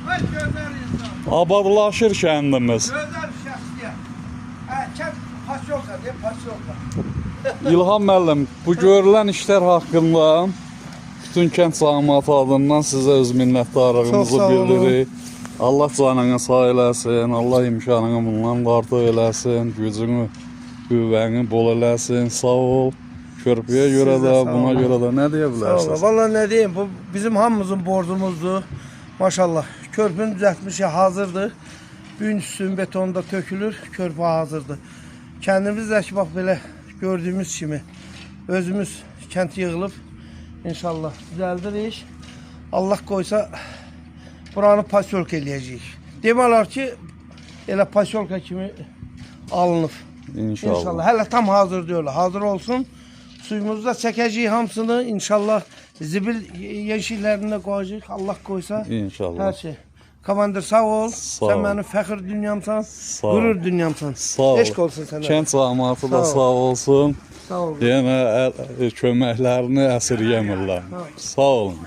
Vay gözəl insan. Abadlaşır kəndimiz. Gözəl şəxsiyyət. Kənd pasyolka deyil, pasyolka. İlham müəllim, bu görülən işlər haqqında bütün kənd cəmiyyəti adından sizə öz minnətdarlığımızı Çox sağ olun. bildiririk. Allah canına sağ eləsin, Allah imkanını bundan artıq eləsin, gücünü, qüvvəni bol eləsin, sağ ol. Körpüyə görə Siz də də, sağ buna olun. görə də nə deyə Sağ bilərsiniz? olun. Vallahi ne diyeyim, bu bizim hamımızın borcumuzdur. Maşallah. Körpünün düzeltmişi hazırdır. Gün üstün betonda tökülür, körpü hazırdır. Kendimiz de ki bak böyle gördüğümüz kimi özümüz kent yığılıb inşallah düzeldir iş. Allah koysa buranı pasyolka eləyəcəyik. Demələr ki elə pasyolka kimi alınıb. İnşallah. İnşallah. Hələ tam hazır diyorlar. Hazır olsun. Suyumuzu da çəkəcəyik hamısını. İnşallah zibil yeşillərində qoyacağıq. Allah koysa İnşallah. her şey. Komandır sağ ol. Sağ Sen ol. benim fəxr dünyamsan. Sağ ol. Gurur dünyamsan. Sağ ol. Eşq olsun sənə. Kənd cəmiyyəti da Sağ ol. sağ olsun. Sağ ol. Yenə köməklərini əsirgəmirlər. Sağ olun.